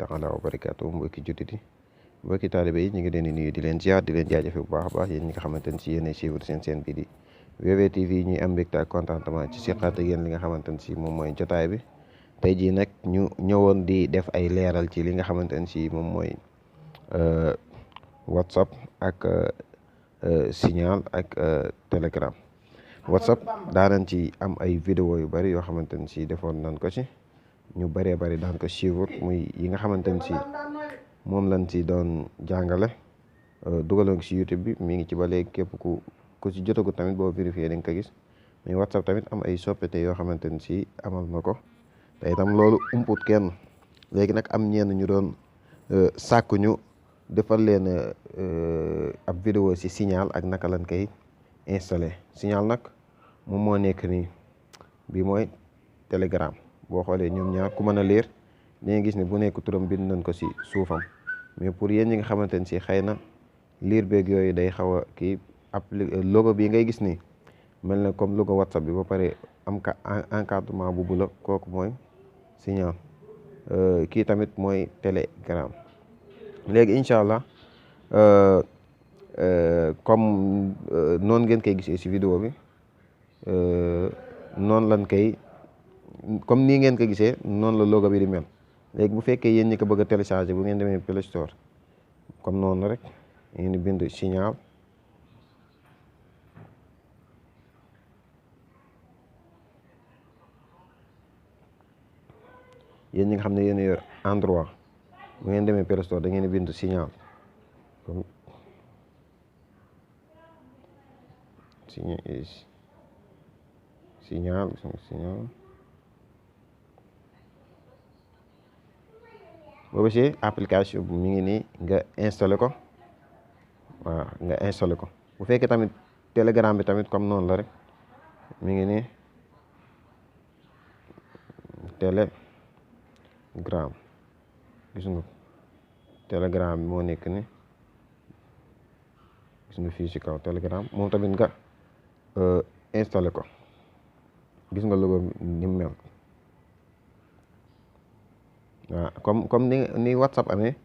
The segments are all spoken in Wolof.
taala wa barakaatu mbokki jullit yi mbokki taalibe yi ñu ngi leen di nuyu di leen ziar di leen jaajëfe bu baax a baax yéen ñi nga xamante ne si yéen ay suivre seen chaîne bi di WWTV ñuy am mbégte ak contentement ci siqaat ak yéen li nga xamante ne si moom mooy jotaay bi tey jii nag ñu ñëwoon di def ay leeral ci li nga xamante ne si moom mooy WhatsApp ak Signal ak Telegram. WhatsApp daanañ ci am ay vidéo yu bari yoo xamante ne si defoon nañ ko ci ñu bëree bëri daan ko suivre muy yi nga xamante ne si moom lañ ci doon jàngale dugaloon ci YouTube bi mi ngi ci ba léegi képp ku ci jotagu tamit boo vérifié di nga ko gis mais WhatsApp tamit am ay soppite yoo xamante ne si amal na ko te itam loolu umput kenn léegi nag am ñenn ñu doon sàkku ñu defal leen ab vidéo ci Signal ak naka lañ koy installé Signal nag moom moo nekk nii bi mooy Telegram boo xoolee ñoom ñaar ku mën a lire dañuy gis ne bu nekk turam bind nañ ko ci suufam mais pour yéen ñi nga xamante ne si xëy na lire beeg yooyu day xaw a kii logo bi ngay gis ni mel na comme logo WhatsApp bi ba pare am ka encadrement bu bula kooku mooy Signal kii tamit mooy Telegram léegi incha allah comme noonu ngeen koy gisee ci vidéo bi noonu lañ koy comme nii ngeen ko gisee noonu la logo bi di mel léegi bu fekkee yéen ñi ko bëgg a télécharger bu ngeen demee Play Store comme noonu rek ngeen di bind Signal yéen ñi nga xam ne yéen yor Android bu ngeen demee Play Store da ngeen di bind Signal comme Signal boobu si application bi mi ngi nii nga installé ko waaw nga installé ko bu fekkee tamit Telegram bi tamit comme noonu la rek mi ngi nii Telegram gis nga Telegram bi moo nekk ni gis nga fii ci kaw Telegram moom tamit nga installé ko gis nga logo ni mu mel waaw comme ni WhatsApp amee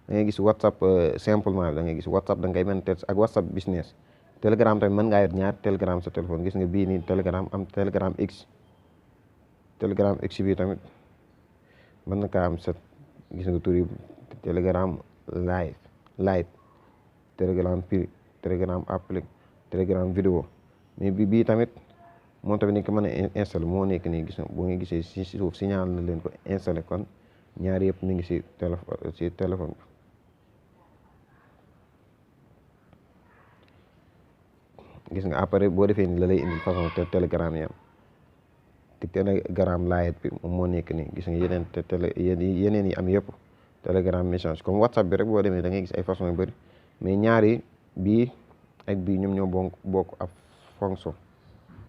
da ngay gis WhatsApp simplement da ngay gis WhatsApp da ngay mën ak WhatsApp business Telegram tamit mën ngaa yor ñaar Telegram sa téléphone gis nga bii nii Telegram am Telegram X bi tamit mën na kaa am sa gis nga tur yi Telegram live Telegram pri Telegram applique Telegram vidéo mais bii tamit moom tamit ni ko mën a installé moo nekk nii gis nga boo nga gisee si suuf Signal na leen ko installé kon ñaar yëpp mi ngi ci téléphone bi gis nga après boo defee ni la lay indil façon Telegram yi am te Telegram live bi moom moo nekk nii gis nga yeneen yi am yëpp Telegram message comme WhatsApp bi rek boo demee da ngay gis ay façon yu bëri mais ñaari bii ak bii ñoom ñoo bokk ab fonction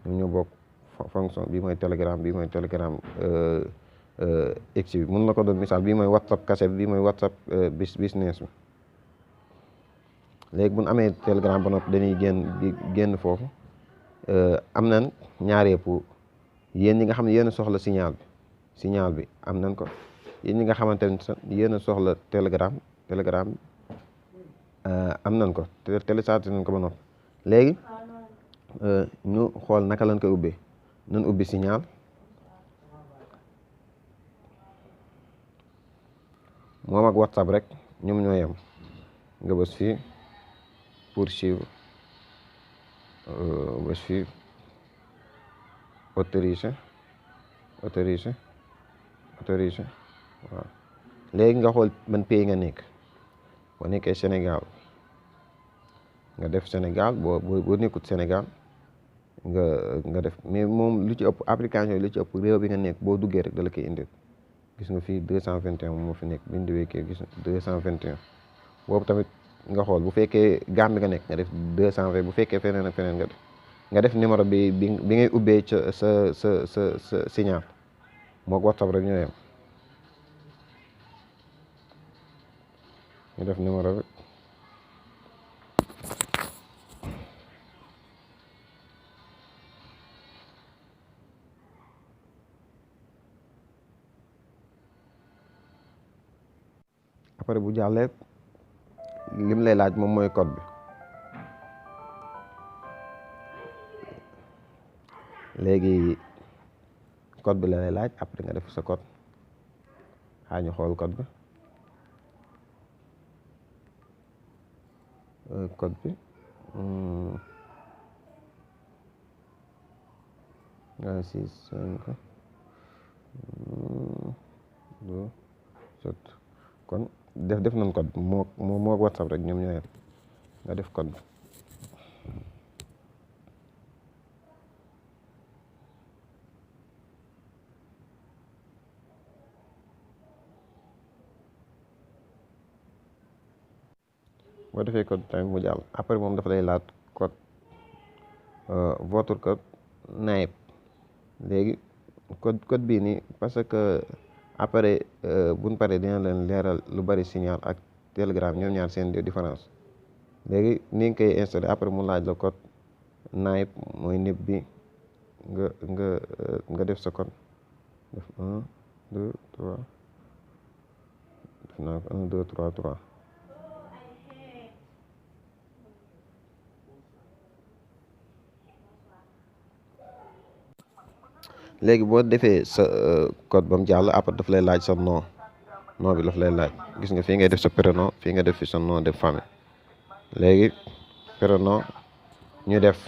ñoom ñoo bokk fonction bii mooy Telegram bii mooy Telegram X bi mun na ko doon misaal bii mooy WhatsApp cassette bii mooy WhatsApp business bi léegi bu ñu amee Telegram ba noppi dañuy génn foofu am nañ ñaar yëpp yéen ñi nga xam ne yéen a soxla Signal bi am nañ ko yéen ñi nga xamante ne yéen a soxla Telegram am nañ ko téléchargé nañ ko ba noppi léegi ñu xool naka lañ koy ubbee nañ ubbi Signal moom ak WhatsApp rek ñoom ñoo yem nga bës fii poursuivre bës fii autoriser waaw léegi nga xool ban pays nga nekk boo nekkee Sénégal nga def Sénégal boo nekkut Sénégal nga def mais moom lu ci ëpp application yi lu ci ëpp réew bi nga nekk boo duggee rek da la koy indil gis nga fii 221 moo fi nekk bind weekee gis nga 221 boobu tamit nga xool bu fekkee Gambie nga nekk nga def 220 bu fekkee feneen ak feneen nga def numéro bi ngay ubbee ca sa Signal mook WhatsApp rek ñoo yem nga def numéro bi après bu jàllee lim lay laaj moom mooy code bi léegi code bi la lay laaj après nga def sa code ñu xool code bi code bi 6 5 2 7 kon def nañ code moo WhatsApp rek ñoom ñooy nga def code bi boo defee code tamit mu jàll après moom dafa lay laaj code votre code naib léegi code bii nii parce que après buñ paree dina leen leeral lu bari Signal ak Telegram ñoom ñaar seen différence léegi ni nga koy installé après mu laaj la code naib mooy nib bi nga def sa code def 1 2 3 def naa ko 1 2 3 3 léegi boo defee sa code ba mu jàll après daf lay laaj sa nom bi daf lay laaj gis nga fii ngay def sa prénom fii nga def fi sa nom de famille léegi prénom ñu def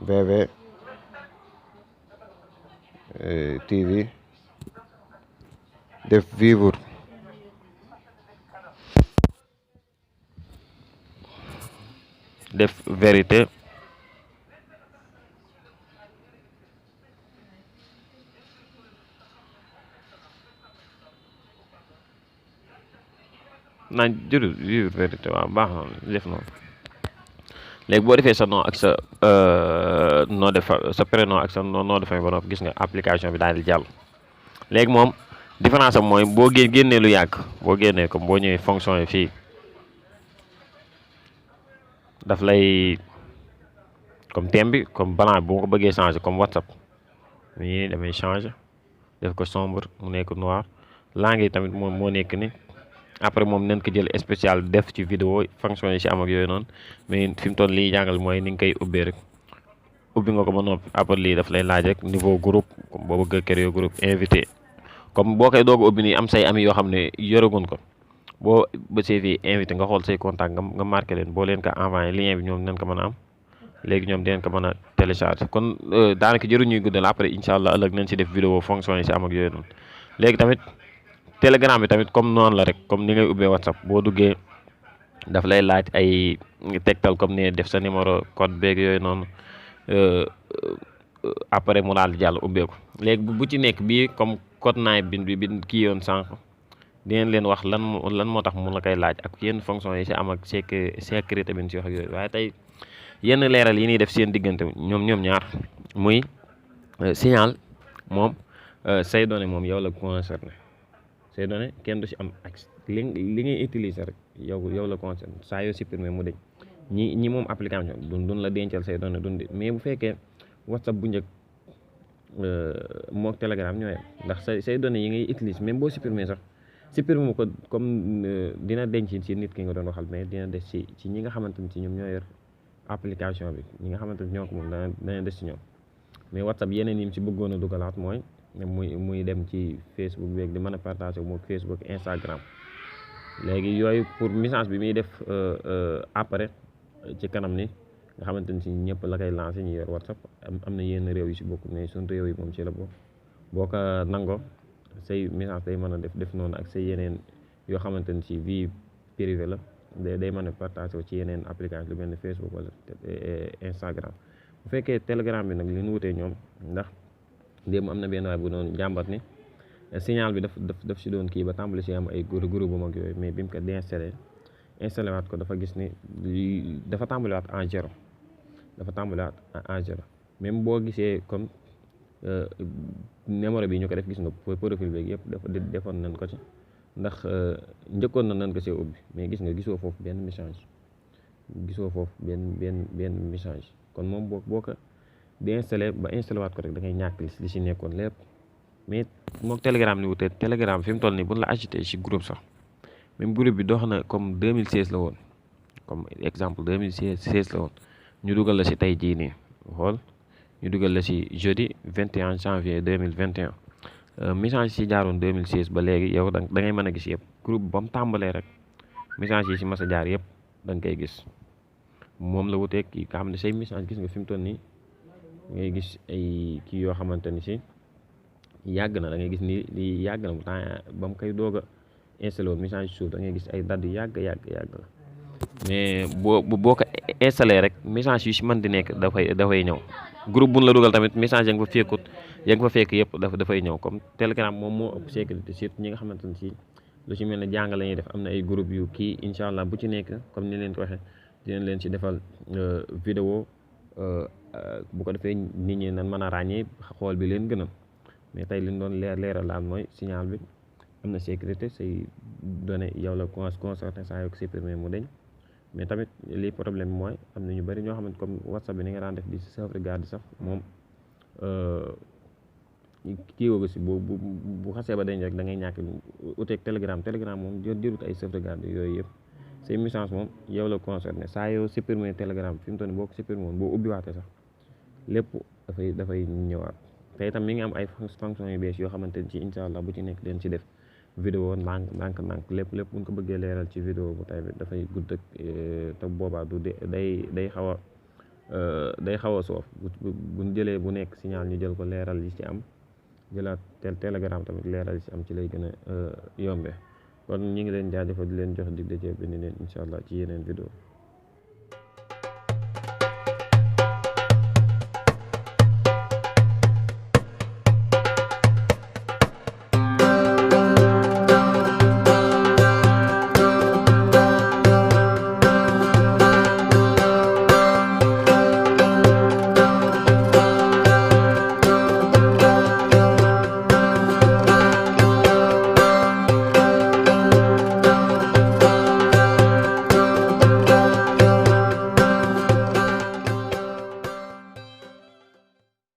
BV TV def vivre def vérité naan jërëjëf vivre vérité waaw baax na def noonu léegi boo defee sa nom ak sa nom de sa prénom ak sa nom de famille ba noppi gis nga application bi daal di jàll léegi moom différence am mooy boo génnee lu yàgg boo génnee comme boo ñëwee fonction yi fii daf lay comme thème bi comme blanc bu ma ko bëggee changer comme WhatsApp nii damay changer def ko sombre mu nekk noir langue yi tamit moom moo nekk ni après moom nañ ko jël spécial def ci vidéo fonction yi ci am ak yooyu noonu mais fi mu toll lii jàngal mooy ni nga koy ubbee rek ubbi nga ko ba noppi après lii daf lay laaj rek niveau groupe comme boo bëgg a créer groupe invité comme boo koy doog a ubbi nii am say ami yoo xam ne yoragun ko boo bësee fii invité nga xool say contact nga marqué leen boo leen ko envoyé lien bi ñoom nañ ko mën a am léegi ñoom dinañ ko mën a télécharger kon daanaka jëru ñuy guddal après incha allah ëllëg nañ ci def vidéo fonction yi ci am ak yooyu noonu léegi tamit Telegram bi tamit comme noonu la rek comme ni ngay ubbee WhatsApp boo duggee daf lay laaj ay tegtal comme ne def sa numéro code beeg yooyu noonu après mu daal di jàll ubbeeku léegi bu ci nekk bii comme code naay bi kii yoon sànq dinañ leen wax lan moo tax mu la koy laaj ak yenn fonction yi ci am ak sécurité bi ñu ci wax ak yooyu waaye tey yenn leeral yi ñuy def seen diggante ñoom ñaar muy Signal moom say données moom yow la concerné say données kenn du ci am accès li ngay utiliser rek yow la concerné saa yoo supprimer mu deñ ñi moom application duñ la dencal say données mais bu fekkee WhatsApp bu njëkk mook Telegram ñooy ndax say données yi ngay utiliser même boo supprimer sax supprimer mu ko comme dina denc ci nit ki nga doon waxal mais dina des ci ñi nga xamante ni ci ñoom ñoo yor application bi ñi nga xamante ni ñoo ko moom dana des ci ñoom mais WhatsApp yeneen yi mu ci bëggoon a dugalaat mooy muy dem ci Facebook beeg di mën a partager moom Facebook Instagram léegi yooyu pour message bi muy def après ci kanam ni nga xamante ni si ñëpp la koy lancé ñu yor WhatsApp am na yenn réew yu si bokk mais suñu réew yi moom ci la bokk boo ko nangoo say message day mën a def noonu ak say yeneen yoo xamante ni si vie privée la day mën a partager ci yeneen application lu mel ni Facebook wala Instagram bu fekkee Telegram bi nag li ñu wutee ñoom ndax démb am na benn waay bu doon jàmbat ni Signal bi daf si doon kii ba tàmbali si am ay groupe bu mag yooyu mais bi mu ko déinstallé waat ko dafa gis ni dafa tàmbaliwaat en zéro même boo gisee comme numéro bi ñu ko def gis nga profil bi yëpp dafa defoon nañ ko ci ndax njëkkoon nañ ko see ubbi mais gis nga gisoo foofu benn message benn message kon moom boo ko déinstallé ba installé waat ko rek da ngay ñàkk li si nekkoon lépp mais mook Telegram ni wutee Telegram fi mu toll nii buñ la ajouté ci groupe sax même groupe bi dox na comme 2016 la woon comme exemple 2016 la woon ñu dugal la ci tey jii nii xool ñu dugal la ci jeudi 21 janvier 2021 message ci jaaroon 2016 ba léegi yow da ngay mën a gis yëpp groupe ba mu tàmbalee rek message yi ci mas a jaar yëpp da nga koy gis moom la wuteeg kii nga xam ne say message gis nga fi mu toll nii ngay gis ay kii yoo xamante ni ci yàgg na da ngay gis ni li yàgg na bu temps ba mu koy doog a installé woon message suuf da ngay gis ay date yu yàgg la mais boo ko installé rek message yu ci mën di nekk dafay ñëw groupe buñ la dugal tamit message ya nga fa fekkut ya nga fa fekk yëpp dafay ñëw comme Telegram moom moo ëpp sécurité surtout ñi nga xamante ne ci lu ci mel ne jàng la ñuy def am na ay groupe yu kii incha allah bu ci nekk comme ni leen ko waxee dinañ leen ci defal vidéo bu ko defee nit ñi nan mën a ràññee xool bi leen gënal mais tey liñ doon leeral la mooy signal bi am na sécurité say données yow la concerné saa yoo ko supprimer mu deñ mais tamit li problème mooy am na ñu bari ñoo xamante comme WhatsApp bi ni nga daan def di sauvegarde sax moom kii woo si bu xasee ba deñ rek da ngay ñàkk uteeg Telegram moom jërut ay sauvegarde yooyu yëpp say message moom yow la concerné saa yoo supprimer Telegram fi mu toll nii boo ko supprimer woon boo ubbiwaatee sax lépp dafay ñëwaat te itam mi ngi am ay fonction yu bees yoo xamante ni ci incha allah bu ci nekk leen ci def vidéo ndànk lépp buñ ko bëggee leeral ci vidéo bu tay bi dafay gudd ak te boobaa du day xaw a soof buñ jëlee bu nekk signal ñu jël ko leeral yi ci am jëlaat Telegram tamit leeral yi ci am ci lay gën a yombe kon ñu ngi leen jaajëfal di leen jox dig daje benn leen incha allah ci yeneen vidéo